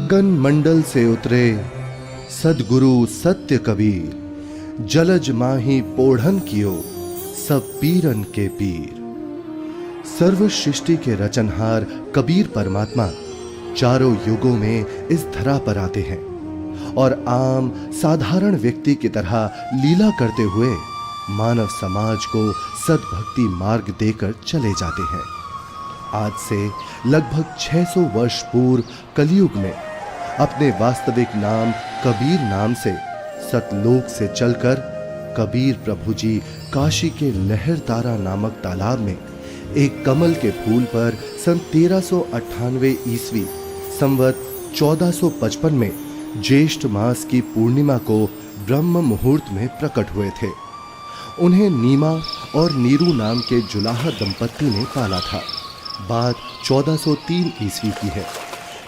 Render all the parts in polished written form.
गगन मंडल से उतरे सदगुरु सत्य कबीर, जलज माही पोढ़न कियो सब पीरन के पीर। सर्व सृष्टि के रचनहार कबीर परमात्मा चारों युगों में इस धरा पर आते हैं और आम साधारण व्यक्ति की तरह लीला करते हुए मानव समाज को सद्भक्ति मार्ग देकर चले जाते हैं। आज से लगभग 600 वर्ष पूर्व कलयुग में अपने वास्तविक नाम कबीर नाम से सतलोक से चलकर कबीर प्रभु जी काशी के लहरतारा नामक तालाब में एक कमल के फूल पर सन 1398 ईस्वी संवत 1455 में ज्येष्ठ मास की पूर्णिमा को ब्रह्म मुहूर्त में प्रकट हुए थे। उन्हें नीमा और नीरू नाम के जुलाहा दंपत्ति ने पाला था। बात 1403 ईस्वी की है,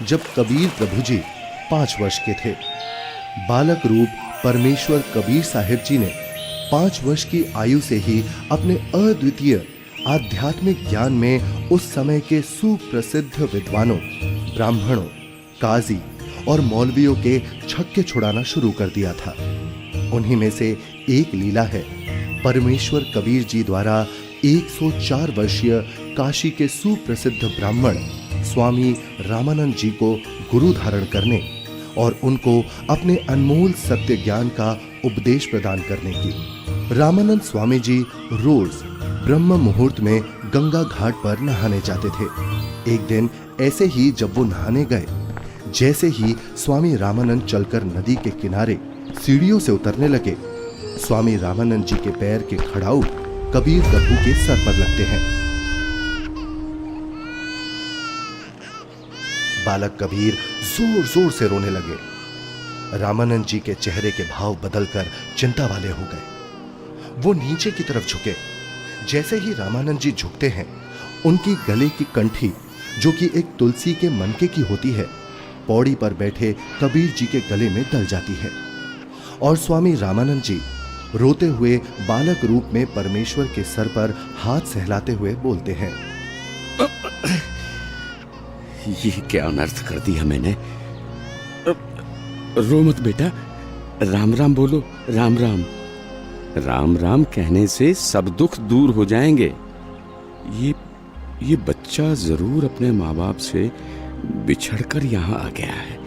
जब कबीर प्रभु जी 5 वर्ष के थे। बालक रूप परमेश्वर कबीर साहिब जी ने 5 वर्ष की आयु से ही अपने अद्वितीय आध्यात्मिक ज्ञान में उस समय के सुप्रसिद्ध विद्वानों, ब्राह्मणों, काजी और मौलवियों के छक्के छुड़ाना शुरू कर दिया था। उन्हीं में से एक लीला है परमेश्वर कबीर जी द्वारा 104 वर्षीय काशी के सुप्रसिद्ध ब्राह्मण स्वामी रामानंद जी को गुरु धारण करने और उनको अपने अनमोल सत्य ज्ञान का उपदेश प्रदान करने की। रामानंद स्वामी जी रोज ब्रह्म मुहूर्त में गंगा घाट पर नहाने जाते थे। एक दिन ऐसे ही जब वो नहाने गए, जैसे ही स्वामी रामानंद चलकर नदी के किनारे सीढ़ियों से उतरने लगे, स्वामी रामानंद जी के पैर के खड़ाऊ कबीर प्रभु के सर पर लगते हैं। बालक कबीर जोर जोर से रोने लगे। रामानंद जी के चेहरे के भाव बदलकर चिंता वाले हो गए। वो नीचे की तरफ झुके। जैसे ही रामानंद जी झुकते हैं, उनकी गले की कंठी, जो कि एक तुलसी के मनके की होती है, पौड़ी पर बैठे कबीर जी के गले में डल जाती है और स्वामी रामानंद जी रोते हुए बालक रूप में परमेश्वर के सर पर हाथ सहलाते हुए बोलते हैं, ये क्या अनर्थ कर दिया मैंने। रो मत बेटा, राम राम बोलो। राम राम। राम राम कहने से सब दुख दूर हो जाएंगे। ये बच्चा जरूर अपने माँ बाप से बिछड़कर यहाँ आ गया है।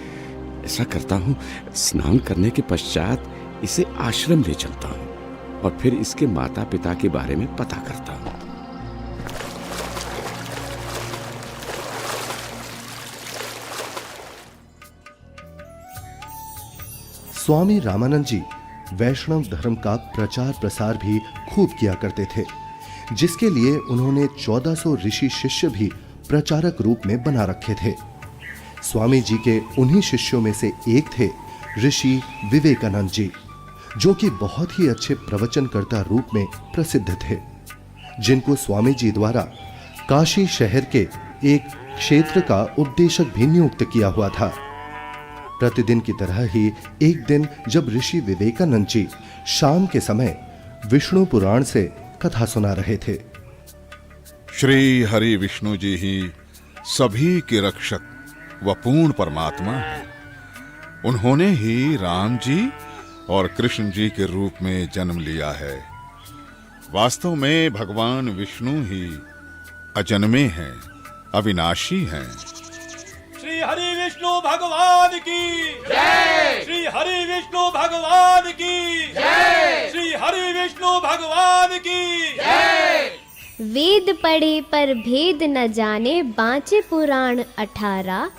ऐसा करता हूँ, स्नान करने के पश्चात इसे आश्रम ले चलता हूँ और फिर इसके माता पिता के बारे में पता करता हूँ। स्वामी रामानंद जी वैष्णव धर्म का प्रचार प्रसार भी खूब किया करते थे, जिसके लिए उन्होंने 1400 ऋषि शिष्य भी प्रचारक रूप में बना रखे थे। स्वामी जी के उन्हीं शिष्यों में से एक थे ऋषि विवेकानंद जी, जो कि बहुत ही अच्छे प्रवचनकर्ता रूप में प्रसिद्ध थे, जिनको स्वामी जी द्वारा काशी शहर के एक क्षेत्र का उपदेशक भी नियुक्त किया हुआ था। प्रतिदिन की तरह ही एक दिन जब ऋषि विवेकानंद जी शाम के समय विष्णु पुराण से कथा सुना रहे थे। श्री हरि विष्णु जी ही सभी के रक्षक व पूर्ण परमात्मा है। उन्होंने ही राम जी और कृष्ण जी के रूप में जन्म लिया है। वास्तव में भगवान विष्णु ही अजन्मे हैं, अविनाशी हैं। श्री हरि विष्णु भगवान की जय। श्री हरि विष्णु भगवान की जय। श्री हरि विष्णु भगवान की जय। वेद पढ़े पर भेद न जाने, बाँचे पुराण 18।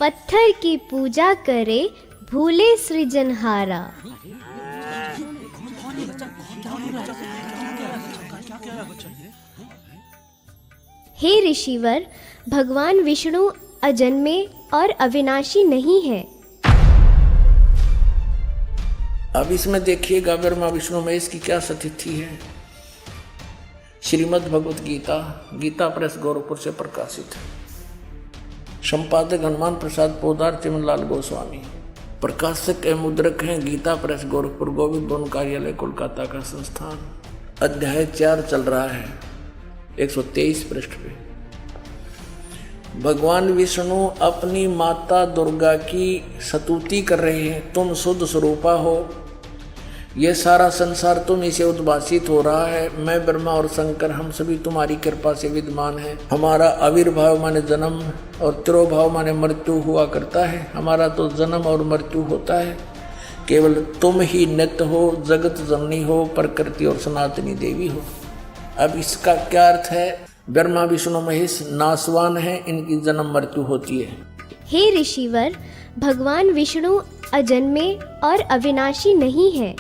पत्थर की पूजा करे, भूले सृजनहारा। हे ऋषिवर, भगवान विष्णु अजन्मे और अविनाशी नहीं है। अब इसमें देखिएगा ब्रह्मा विष्णु महेश की क्या स्थिति है। श्रीमद् भगवत गीता, गीता प्रेस गोरखपुर से प्रकाशित है। संपादक हनुमान प्रसाद पोदार, चिमनलाल गोस्वामी। प्रकाशक एवं मुद्रक हैं गीता प्रेस गोरखपुर, गोविंद वन कार्यालय कोलकाता का संस्थान। अध्याय 4 चल रहा है, 123 पृष्ठ पे। भगवान विष्णु अपनी माता दुर्गा की स्तुति कर रहे हैं, तुम शुद्ध स्वरूपा हो, ये सारा संसार तुम इसे उद्भासित हो रहा है, मैं ब्रह्मा और शंकर हम सभी तुम्हारी कृपा से विद्यमान हैं। हमारा आविर्भाव माने जन्म और तिरोभाव माने मृत्यु हुआ करता है, हमारा तो जन्म और मृत्यु होता है, केवल तुम ही नित्य हो, जगत जननी हो, प्रकृति और सनातनी देवी हो। अब इसका क्या अर्थ है? ब्रह्मा विष्णु महेश नाशवान है, इनकी जन्म मृत्यु होती है। हे ऋषिवर, भगवान विष्णु अजन्मे और अविनाशी नहीं है।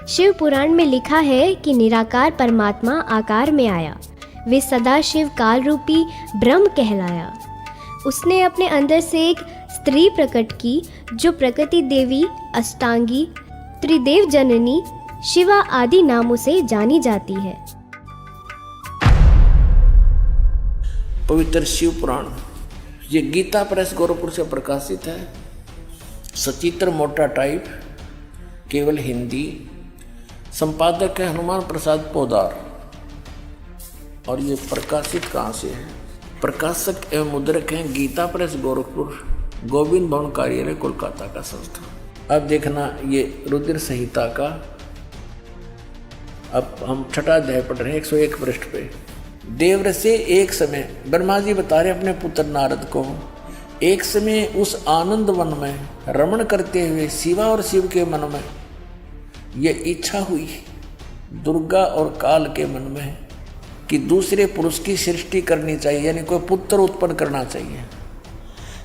शिव पुराण में लिखा है कि निराकार परमात्मा आकार में आया, वे सदा शिव काल रूपी ब्रह्म कहलाया। उसने अपने अंदर से एक स्त्री प्रकट की जो प्रकृति देवी, अष्टांगी, त्रिदेव जननी, शिवा आदि नामों से जानी जाती है। पवित्र शिव पुराण ये गीता प्रेस गोरखपुर से प्रकाशित है, सचित्र मोटा टाइप, केवल हिंदी। संपादक है हनुमान प्रसाद पोदार। और ये प्रकाशित कहाँ से है? प्रकाशक एवं मुद्रक हैं गीता प्रेस गोरखपुर, गोविंद भवन कार्यालय कोलकाता का संस्था। अब देखना ये रुद्र संहिता का, अब हम छठा अध्याय पढ़ रहे हैं 101 पृष्ठ पे। देवर से एक समय ब्रह्मा जी बता रहे अपने पुत्र नारद को, एक समय उस आनंद वन में रमण करते हुए शिवा और शिव के मन में ये इच्छा हुई, दुर्गा और काल के मन में, कि दूसरे पुरुष की सृष्टि करनी चाहिए, यानी कोई पुत्र उत्पन्न करना चाहिए,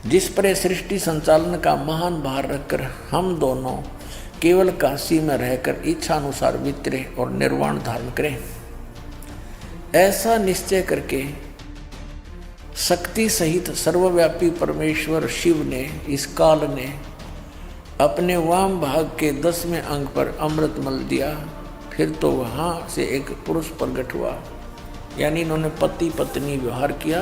जिस पर सृष्टि संचालन का महान भार रखकर हम दोनों केवल काशी में रहकर इच्छा अनुसार विचरे और निर्वाण धारण करें। ऐसा निश्चय करके शक्ति सहित सर्वव्यापी परमेश्वर शिव ने, इस काल ने, अपने वाम भाग के 10वें अंग पर अमृत मल दिया। फिर तो वहाँ से एक पुरुष प्रकट हुआ, यानी इन्होंने पति पत्नी व्यवहार किया,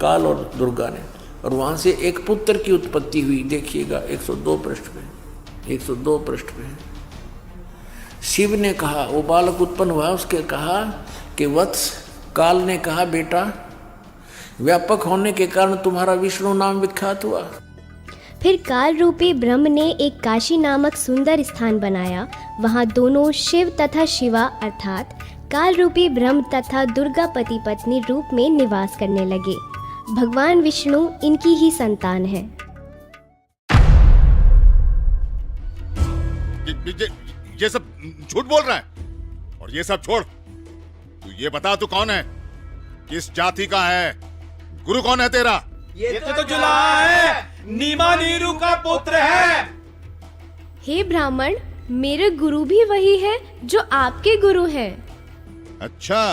काल और दुर्गा ने, और वहाँ से एक पुत्र की उत्पत्ति हुई। देखिएगा 102 पृष्ठ में, 102 पृष्ठ में। शिव ने कहा, वो बालक उत्पन्न हुआ, उसके कहा कि वत्स, काल ने कहा बेटा, व्यापक होने के कारण तुम्हारा विष्णु नाम विख्यात हुआ। फिर काल रूपी ब्रह्म ने एक काशी नामक सुंदर स्थान बनाया। वहाँ दोनों शिव तथा शिवा अर्थात काल रूपी ब्रह्म तथा दुर्गा पति पत्नी रूप में निवास करने लगे। भगवान विष्णु इनकी ही संतान है। ये सब झूठ बोल रहा है, और ये सब छोड़, तू ये बता तू कौन है, किस जाति का है, गुरु कौन है तेरा? ये तो जुलाहा है, नीमा नीरू का पुत्र है। हे ब्राह्मण, मेरे गुरु भी वही है जो आपके गुरु हैं। अच्छा,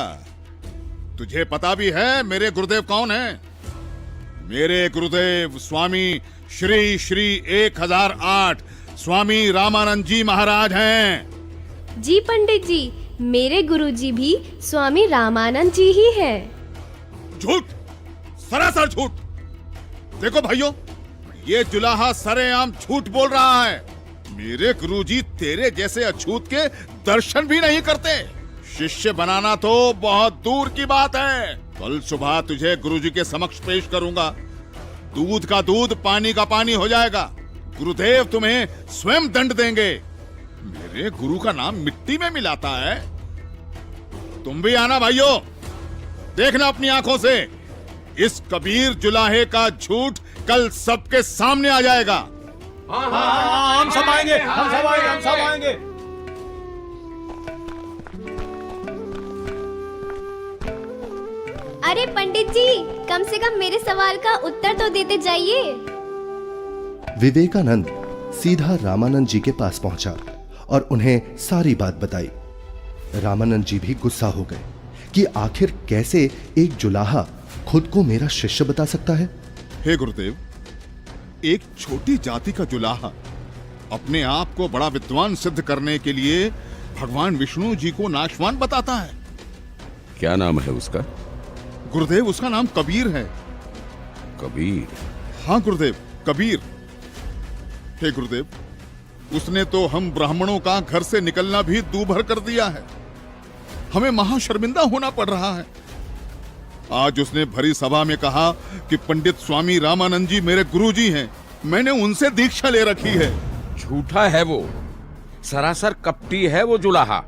तुझे पता भी है मेरे गुरुदेव कौन है? मेरे गुरुदेव स्वामी श्री श्री 1008 स्वामी रामानंद जी महाराज हैं। जी पंडित जी, मेरे गुरुजी भी स्वामी रामानंद जी ही हैं। झूठ, सरासर झूठ। देखो भाइयों, ये जुलाहा सरेआम झूठ बोल रहा है। मेरे गुरुजी तेरे जैसे अछूत के दर्शन भी नहीं करते। शिष्य बनाना तो बहुत दूर की बात है। कल सुबह तुझे गुरुजी के समक्ष पेश करूंगा। दूध का दूध, पानी का पानी हो जाएगा। गुरुदेव तुम्हें स्वयं दंड देंगे। मेरे गुरु का नाम मिट्टी में मिलाता है। तुम भी आना भाइयों, देखना अपनी आंखों से। इस कबीर जुलाहे का झूठ कल सबके सामने आ जाएगा। हाँ, हम सब आएंगे, हम सब आएंगे, हम सब आएंगे। अरे पंडित जी, कम से कम मेरे सवाल का उत्तर तो देते जाइए। विवेकानंद सीधा रामानंद जी के पास पहुंचा और उन्हें सारी बात बताई। रामानंद जी भी गुस्सा हो गए कि आखिर कैसे एक जुलाहा खुद को मेरा शिष्य बता सकता है। हे गुरुदेव, एक छोटी जाति का जुलाहा अपने आप को बड़ा विद्वान सिद्ध करने के लिए भगवान विष्णु जी को नाशवान बताता है। क्या नाम है उसका? गुरुदेव, उसका नाम कबीर है। कबीर? हाँ गुरुदेव, कबीर। हे गुरुदेव, उसने तो हम ब्राह्मणों का घर से निकलना भी दूभर कर दिया है। हमें महाशर्मिंदा होना पड़ रहा है। आज उसने भरी सभा में कहा कि पंडित स्वामी रामानंद जी मेरे गुरुजी हैं, मैंने उनसे दीक्षा ले रखी है। झूठा है वो, सरासर कपटी है वो जुलाहा।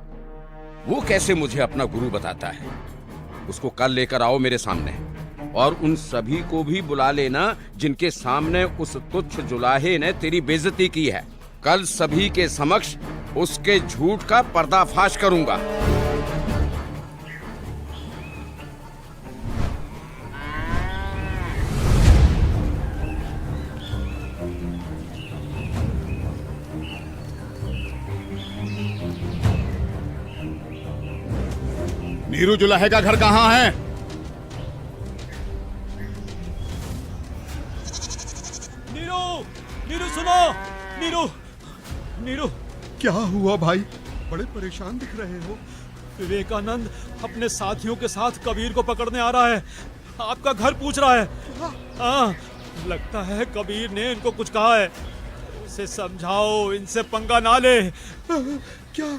वो कैसे मुझे अपना गुरु बताता है? उसको कल लेकर आओ मेरे सामने, और उन सभी को भी बुला लेना जिनके सामने उस तुच्छ जुलाहे ने तेरी बेइज्जती की है। कल सभी के समक्ष उसके झूठ का पर्दाफाश करूंगा। नीरू जुलाहे का घर कहाँ है? नीरू, नीरू सुनो, नीरू, नीरू। क्या हुआ भाई? बड़े परेशान दिख रहे हो। विवेकानंद अपने साथियों के साथ कबीर को पकड़ने आ रहा है। आपका घर पूछ रहा है। हाँ, लगता है कबीर ने इनको कुछ कहा है। उसे समझाओ, इनसे पंगा ना ले। क्या?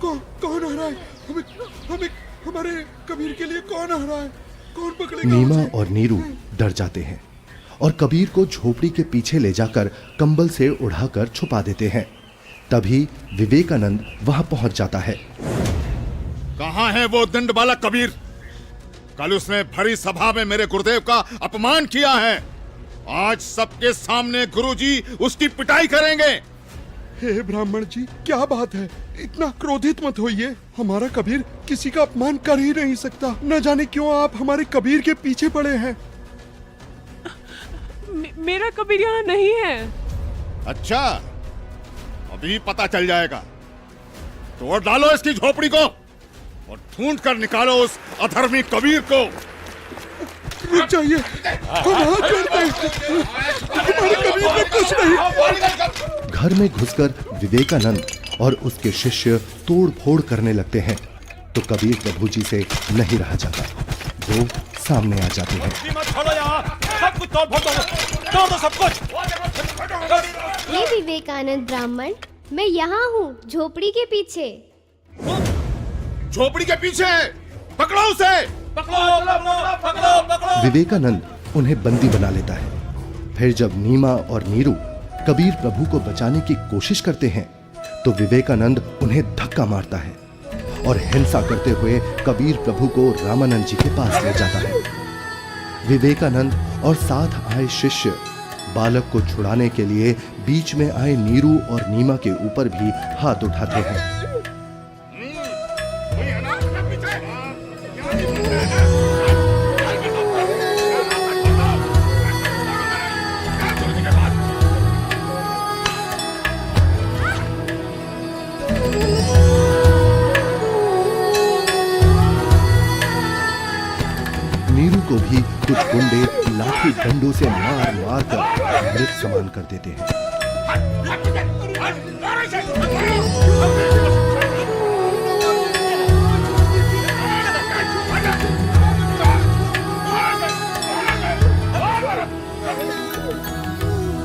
कौन आ रहा है? हमें हमारे कबीर के लिए कौन आ रहा है? कौन पकड़ेगा? नीमा और नीरू डर जाते हैं और कबीर को झोपड़ी के पीछे ले जाकर कंबल से उड़ाकर छुपा देते हैं। तभी विवेकानंद वहां पहुंच जाता है। कहाँ है वो दंड वाला कबीर? कल उसने भरी सभा में मेरे गुरुदेव का अपमान किया है। आज सबके सामने गुरुजी उसकी पिटाई करेंगे। हे ब्राह्मण जी, क्या बात है? इतना क्रोधित मत होइए। हमारा कबीर किसी का अपमान कर ही नहीं सकता। न जाने क्यों आप हमारे कबीर के पीछे पड़े हैं। मेरा कबीर यहाँ नहीं है। अच्छा, अभी पता चल जाएगा। तोड़ डालो इसकी झोपड़ी को और ढूंढ कर निकालो उस अधर्मी कबीर को। रुक जाइए, हम हाथ जोड़ते हैं। हमारे कबीर ने कुछ नहीं। घर में घुसकर विवेकानंद और उसके शिष्य तोड़ फोड़ करने लगते हैं तो कबीर प्रभु जी से नहीं रहा जाता। वो सामने आ जाते हैं। मत छोड़ो यहाँ, सब कुछ तोड़ फोड़ दो सब कुछ। ये विवेकानंद ब्राह्मण, मैं यहाँ हूँ झोपड़ी के पीछे। झोपड़ी के पीछे पकड़ो उसे। पकड़ो। विवेकानंद उन्हें बंदी बना लेता है। फिर जब नीमा और नीरू कबीर प्रभु को बचाने की कोशिश करते हैं तो विवेकानंद उन्हें धक्का मारता है और हिंसा करते हुए कबीर प्रभु को रामानंद जी के पास ले जाता है। विवेकानंद और साथ आए शिष्य बालक को छुड़ाने के लिए बीच में आए नीरू और नीमा के ऊपर भी हाथ उठाते हैं। नीरू को भी कुछ गुंडे लाठी डंडों से मार मार कर मृत समान कर देते हैं।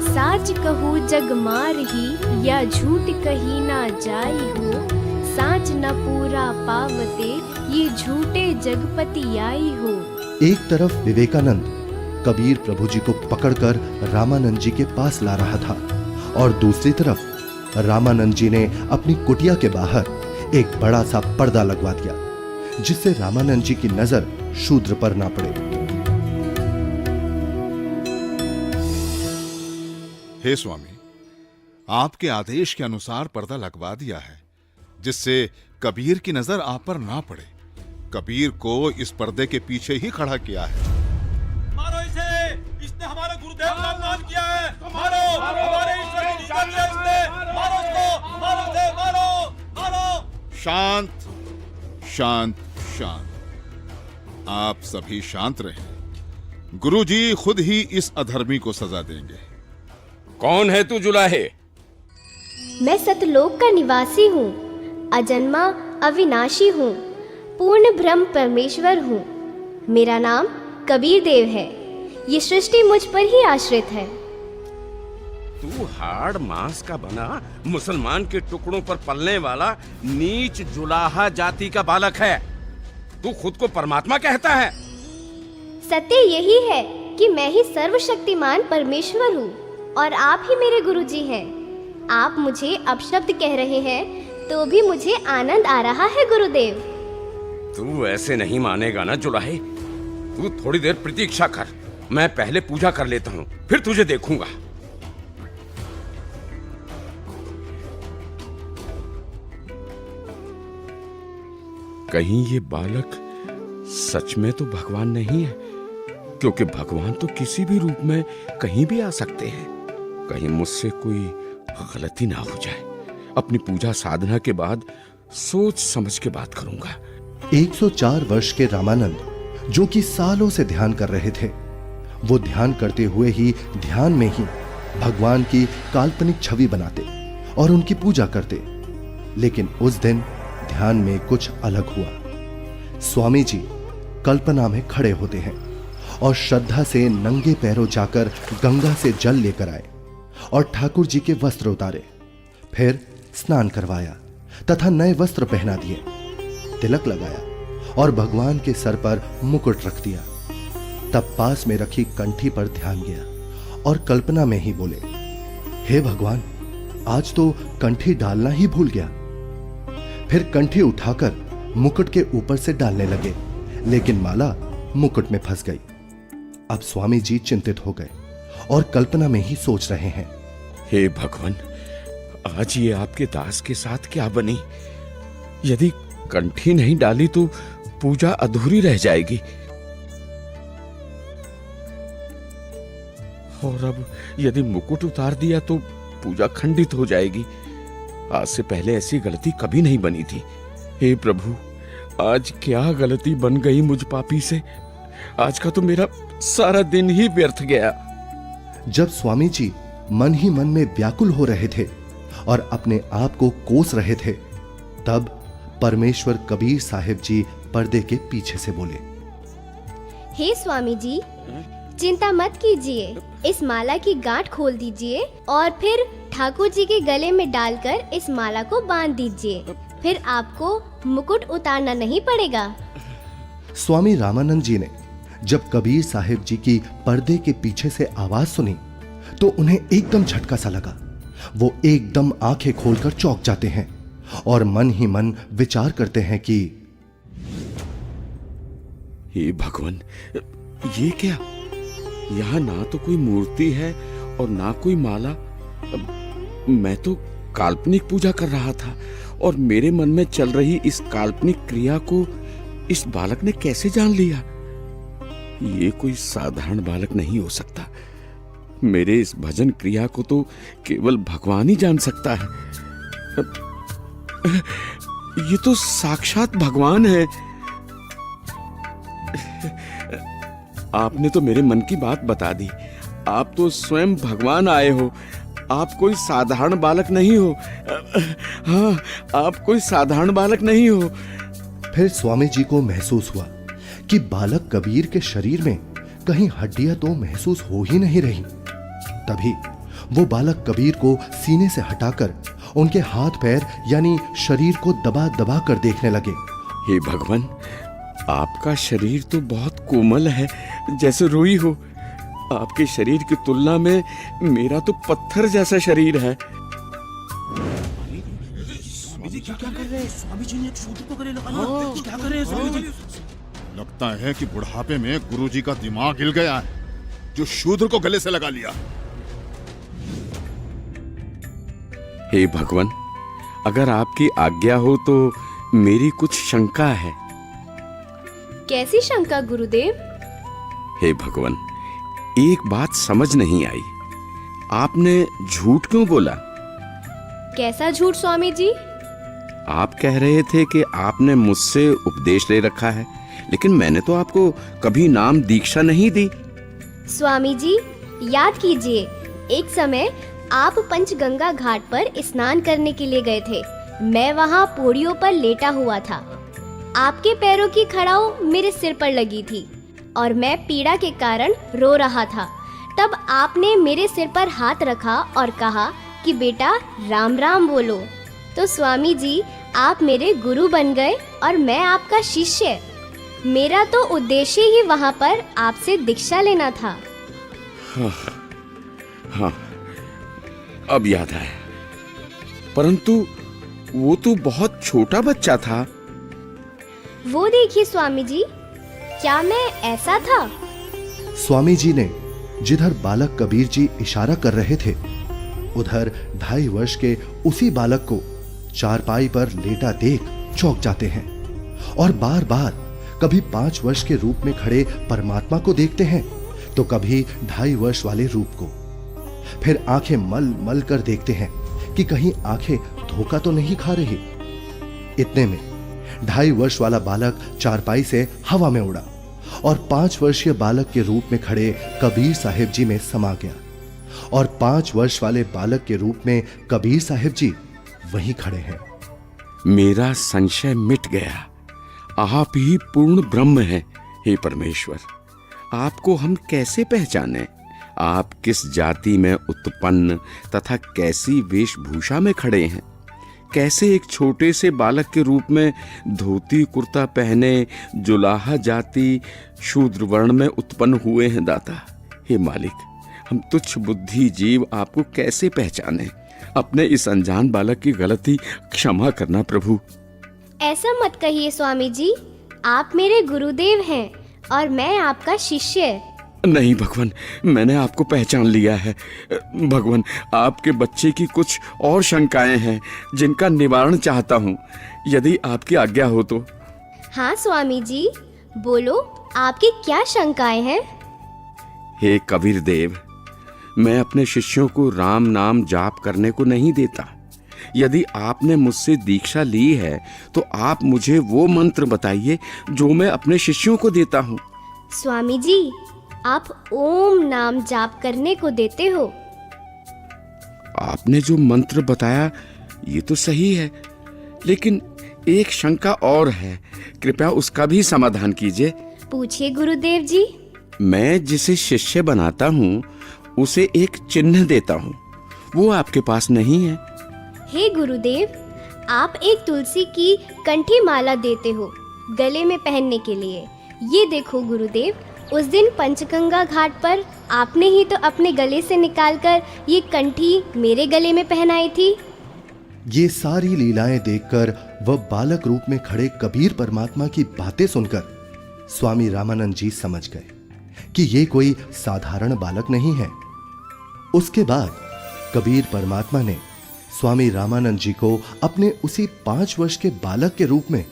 साच कहूँ जग मार ही, या झूठ कही ना जाई हो। साच न पूरा पावते, ये झूठे जगपति आई हो। एक तरफ विवेकानंद कबीर प्रभु जी को पकड़कर रामानंद जी के पास ला रहा था और दूसरी तरफ रामानंद जी ने अपनी कुटिया के बाहर एक बड़ा सा पर्दा लगवा दिया जिससे रामानंद जी की नजर शूद्र पर ना पड़े। हे स्वामी, आपके आदेश के अनुसार पर्दा लगवा दिया है जिससे कबीर की नजर आप पर ना पड़े। कबीर को इस पर्दे के पीछे ही खड़ा किया है। मारो इसे, इसने हमारे गुरुदेव का अपमान किया है। मारो, हमारे ईश्वर की निंदा की है इसने। मारो इसको, मारो इसे, मारो। शांत शांत शांत। आप सभी शांत रहें। गुरुजी खुद ही इस अधर्मी को सजा देंगे। कौन है तू जुलाहे? मैं सतलोक का निवासी हूँ, अजन्मा अविनाशी हूँ, पूर्ण ब्रह्म परमेश्वर हूँ। मेरा नाम कबीर देव है। ये सृष्टि मुझ पर ही आश्रित है। तू हाड़ मांस का बना मुसलमान के टुकड़ों पर पलने वाला नीच जुलाहा जाति का बालक है। तू खुद को परमात्मा कहता है? सत्य यही है कि मैं ही सर्वशक्तिमान परमेश्वर हूँ और आप ही मेरे गुरुजी हैं। आप मुझे अपशब्द कह रहे हैं तो भी मुझे आनंद आ रहा है गुरुदेव। तू ऐसे नहीं मानेगा ना जुलाहे। तू थोड़ी देर प्रतीक्षा कर, मैं पहले पूजा कर लेता हूँ, फिर तुझे देखूंगा। कहीं ये बालक सच में तो भगवान नहीं है, क्योंकि भगवान तो किसी भी रूप में कहीं भी आ सकते हैं। कहीं मुझसे कोई गलती ना हो जाए। अपनी पूजा साधना के बाद सोच समझ के बात करूंगा। 104 वर्ष के रामानंद, जो कि सालों से ध्यान कर रहे थे, वो ध्यान करते हुए ही ध्यान में ही भगवान की काल्पनिक छवि बनाते और उनकी पूजा करते। लेकिन उस दिन ध्यान में कुछ अलग हुआ। स्वामी जी कल्पना में खड़े होते हैं और श्रद्धा से नंगे पैरों जाकर गंगा से जल लेकर आए और ठाकुर जी के वस्त्र उतारे, फिर स्नान करवाया तथा नए वस्त्र पहना दिए, तिलक लगाया और भगवान के सर पर मुकुट रख दिया। तब पास में रखी कंठी पर ध्यान गया और कल्पना में ही बोले, हे भगवान, आज तो कंठी डालना ही भूल गया। फिर कंठी उठाकर मुकुट के ऊपर से डालने लगे, लेकिन माला मुकुट में फंस गई। अब स्वामी जी चिंतित हो गए और कल्पना में ही सोच रहे हैं, हे भगवान, आज ये आपके दास के साथ क्या बनी? यदि कंठी नहीं डाली तो पूजा अधूरी रह जाएगी, और अब यदि मुकुट उतार दिया तो पूजा खंडित हो जाएगी। आज से पहले ऐसी गलती कभी नहीं बनी थी। हे प्रभु, आज क्या गलती बन गई मुझ पापी से? आज का तो मेरा सारा दिन ही व्यर्थ गया। जब स्वामी जी मन ही मन में व्याकुल हो रहे थे और अपने आप को कोस रहे थे, तब परमेश्वर कबीर साहिब जी पर्दे के पीछे से बोले, हे स्वामी जी, चिंता मत कीजिए, इस माला की गांठ खोल दीजिए और फिर ठाकुर जी के गले में डालकर इस माला को बांध दीजिए, फिर आपको मुकुट उतारना नहीं पड़ेगा। स्वामी रामानंद जी ने जब कबीर साहिब जी की पर्दे के पीछे से आवाज सुनी तो उन्हें एकदम झटका सा लगा। वो एकदम आंखें खोलकर चौंक जाते हैं और मन ही मन विचार करते हैं कि हे भगवान, ये क्या? यहाँ ना तो कोई मूर्ति है और ना कोई माला। मैं तो काल्पनिक पूजा कर रहा था और मेरे मन में चल रही इस काल्पनिक क्रिया को इस बालक ने कैसे जान लिया? ये कोई साधारण बालक नहीं हो सकता। मेरे इस भजन क्रिया को तो केवल भगवान ही जान सकता है। ये तो साक्षात भगवान है। आपने तो मेरे मन की बात बता दी। आप तो स्वयं भगवान आए हो। आप कोई साधारण बालक नहीं हो। हाँ, आप कोई साधारण बालक नहीं हो। फिर स्वामी जी को महसूस हुआ कि बालक कबीर के शरीर में कहीं हड्डियां तो महसूस हो ही नहीं रही। तभी वो बालक कबीर को सीने से हटाकर उनके हाथ पैर यानी शरीर को दबा दबा कर देखने लगे। हे भगवान, आपका शरीर तो बहुत कोमल है, जैसे रुई हो। आपके शरीर की तुलना में मेरा तो पत्थर जैसा शरीर है। लगता है कि बुढ़ापे में गुरुजी का दिमाग हिल गया है, जो शूद्र को गले से लगा लिया। हे भगवान, अगर आपकी आज्ञा हो तो मेरी कुछ शंका है। कैसी शंका गुरुदेव? हे भगवान, एक बात समझ नहीं आई। आपने झूठ क्यों बोला? कैसा झूठ स्वामी जी? आप कह रहे थे कि आपने मुझसे उपदेश ले रखा है, लेकिन मैंने तो आपको कभी नाम दीक्षा नहीं दी। स्वामी जी, याद कीजिए, एक समय आप पंचगंगा घाट पर स्नान करने के लिए गए थे। मैं वहाँ पौड़ियों पर लेटा हुआ था। आपके पैरों की खड़ाऊ मेरे सिर पर लगी थी और मैं पीड़ा के कारण रो रहा था। तब आपने मेरे सिर पर हाथ रखा और कहा कि बेटा राम राम बोलो। तो स्वामी जी, आप मेरे गुरु बन गए और मैं आपका शिष्य। मेरा तो उद्देश्य ही वहां पर आपसे दीक्षा लेना था। हाँ, अब याद आया। परंतु वो तो बहुत छोटा बच्चा था। वो देखिए स्वामी जी, क्या मैं ऐसा था? स्वामी जी ने जिधर बालक कबीर जी इशारा कर रहे थे, उधर 2.5 वर्ष के उसी बालक को चारपाई पर लेटा देख चौंक जाते हैं और बार बार कभी 5 वर्ष के रूप में खड़े परमात्मा को देखते हैं तो कभी 2.5 वर्ष वाले रूप को। फिर आंखें मल मल कर देखते हैं कि कहीं आंखें धोखा तो नहीं खा रही। इतने में 2.5 वर्ष वाला बालक चारपाई से हवा में उड़ा और 5 वर्षीय बालक के रूप में खड़े कबीर साहिब जी में समा गया और 5 वर्ष वाले बालक के रूप में कबीर साहिब जी वहीं खड़े हैं। मेरा संशय मिट गया। आप ही पूर्ण ब्रह्म हैं, हे परमेश्वर। आपको हम कैसे पहचानें? आप किस जाति में उत्पन्न तथा कैसी वेशभूषा में खड़े हैं? कैसे एक छोटे से बालक के रूप में धोती कुर्ता पहने जुलाहा जाति शूद्र वर्ण में उत्पन्न हुए हैं दाता? हे मालिक, हम तुच्छ बुद्धि जीव आपको कैसे पहचाने? अपने इस अनजान बालक की गलती क्षमा करना प्रभु। ऐसा मत कहिए स्वामी जी, आप मेरे गुरुदेव हैं और मैं आपका शिष्य। नहीं भगवान, मैंने आपको पहचान लिया है। भगवान, आपके बच्चे की कुछ और शंकाएं हैं जिनका निवारण चाहता हूँ, यदि आपकी आज्ञा हो तो। हाँ स्वामी जी, बोलो, आपकी क्या शंकाएं हैं? हे कबीर देव, मैं अपने शिष्यों को राम नाम जाप करने को नहीं देता। यदि आपने मुझसे दीक्षा ली है तो आप मुझे वो मंत्र बताइए जो मैं अपने शिष्यों को देता हूँ। स्वामी जी, आप ओम नाम जाप करने को देते हो। आपने जो मंत्र बताया ये तो सही है, लेकिन एक शंका और है, कृपया उसका भी समाधान कीजिए। पूछिए गुरुदेव जी। मैं जिसे शिष्य बनाता हूँ उसे एक चिन्ह देता हूँ, वो आपके पास नहीं है। हे गुरुदेव, आप एक तुलसी की कंठी माला देते हो गले में पहनने के लिए। ये देखो गुरुदेव, उस दिन पंचगंगा घाट पर आपने ही तो अपने गले से निकालकर ये कंठी मेरे गले में पहनाई थी। ये सारी लीलाएं देखकर वह बालक रूप में खड़े कबीर परमात्मा की बातें सुनकर स्वामी रामानंद जी समझ गए कि ये कोई साधारण बालक नहीं है। उसके बाद कबीर परमात्मा ने स्वामी रामानंद जी को अपने उसी 5 वर्ष के बालक के रूप में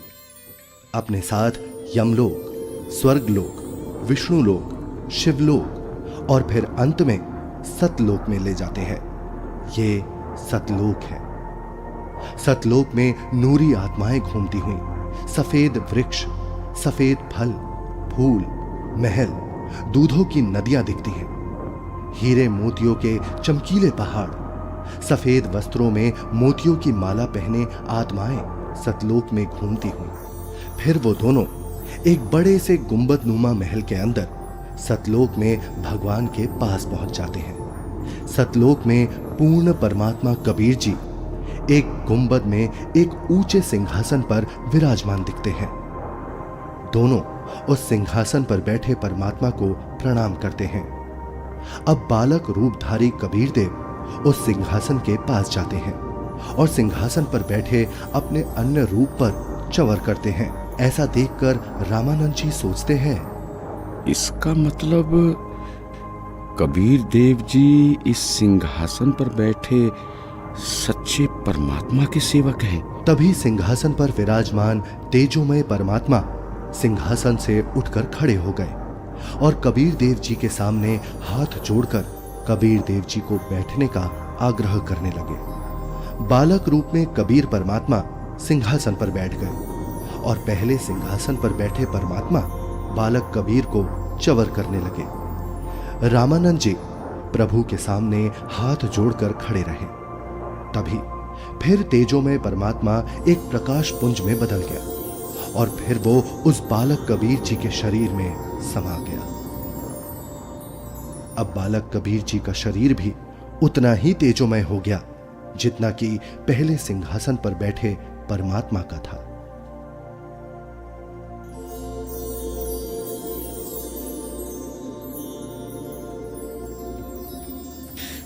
अपने साथ यमलोक, स्वर्गलोक, विष्णुलोक, शिवलोक और फिर अंत में सतलोक में ले जाते हैं। ये सतलोक है। सतलोक में नूरी आत्माएं घूमती हुई, सफेद वृक्ष, सफेद फल, फूल, महल, दूधों की नदियां दिखती हैं, हीरे मोतियों के चमकीले पहाड़, सफेद वस्त्रों में मोतियों की माला पहने आत्माएं सतलोक में घूमती हुई। फिर वो दोनों एक बड़े से गुंबद नुमा महल के अंदर सतलोक में भगवान के पास पहुंच जाते हैं। सतलोक में पूर्ण परमात्मा कबीर जी एक गुंबद में एक ऊंचे सिंहासन पर विराजमान दिखते हैं। दोनों उस सिंहासन पर बैठे परमात्मा को प्रणाम करते हैं। अब बालक रूपधारी कबीर देव उस सिंहासन के पास जाते हैं और सिंहासन पर बैठे अपने अन्य रूप पर चवर करते हैं। ऐसा देखकर रामानंद जी सोचते हैं, इसका मतलब कबीर देव जी इस सिंहासन पर बैठे सच्चे परमात्मा के सेवक हैं। तभी सिंहासन पर विराजमान तेजोमय परमात्मा सिंहासन से उठकर खड़े हो गए और कबीर देव जी के सामने हाथ जोड़कर कबीर देव जी को बैठने का आग्रह करने लगे। बालक रूप में कबीर परमात्मा सिंहासन पर बैठ गए और पहले सिंहासन पर बैठे परमात्मा बालक कबीर को चवर करने लगे। रामानंद जी प्रभु के सामने हाथ जोड़कर खड़े रहे। तभी फिर तेजोमय परमात्मा एक प्रकाश पुंज में बदल गया और फिर वो उस बालक कबीर जी के शरीर में समा गया। अब बालक कबीर जी का शरीर भी उतना ही तेजोमय हो गया जितना कि पहले सिंहासन पर बैठे परमात्मा का था।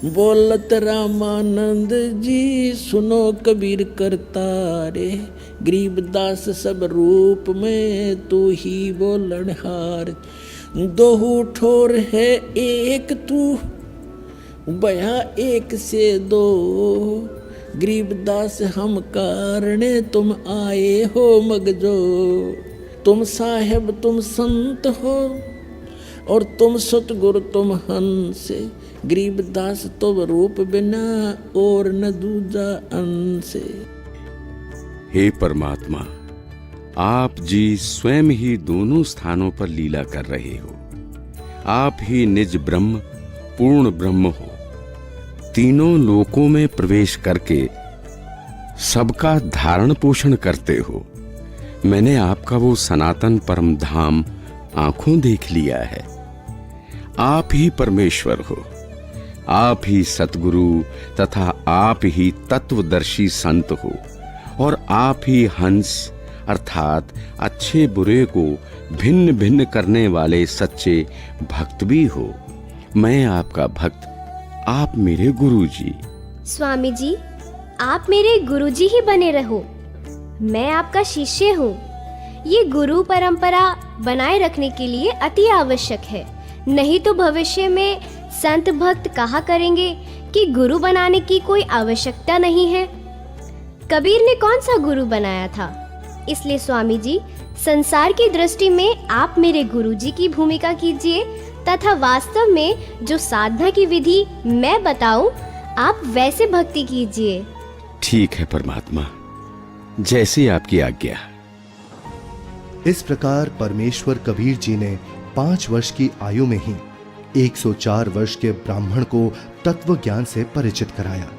बोलत रामानंद जी सुनो कबीर करतारे, गरीबदास सब रूप में तू ही बोलनहार। दोहू ठोर है एक तू, बया एक से दो, गरीबदास हम कारणे तुम आए हो मगजो। तुम साहेब तुम संत हो और तुम सतगुरु तुम हंस, गरीबदास तुम रूप बिना और न दूजा अंश। हे परमात्मा, आप जी स्वयं ही दोनों स्थानों पर लीला कर रहे हो। आप ही निज ब्रह्म पूर्ण ब्रह्म हो। तीनों लोकों में प्रवेश करके सबका धारण पोषण करते हो। मैंने आपका वो सनातन परम धाम आंखों देख लिया है। आप ही परमेश्वर हो, आप ही सतगुरु तथा आप ही तत्वदर्शी संत हो, और आप ही हंस अर्थात अच्छे बुरे को भिन्न भिन्न करने वाले सच्चे भक्त भी हो। मैं आपका भक्त, आप मेरे गुरु जी। स्वामी जी, आप मेरे गुरुजी ही बने रहो। मैं आपका शिष्य हूँ। ये गुरु परंपरा बनाए रखने के लिए अति आवश्यक है, नहीं तो भविष्य में संत भक्त कहा करेंगे कि गुरु बनाने की कोई आवश्यकता नहीं है। कबीर ने कौन सा गुरु बनाया था? इसलिए स्वामी जी, संसार की दृष्टि में आप मेरे गुरुजी की भूमिका कीजिए तथा वास्तव में जो साधना की विधि मैं बताऊं, आप वैसे भक्ति कीजिए। ठीक है परमात्मा, जैसी आपकी आज्ञा। इस प्रकार परमेश्वर कबीर जी ने 5 वर्ष की आयु में ही 104 वर्ष के ब्राह्मण को तत्व ज्ञान से परिचित कराया।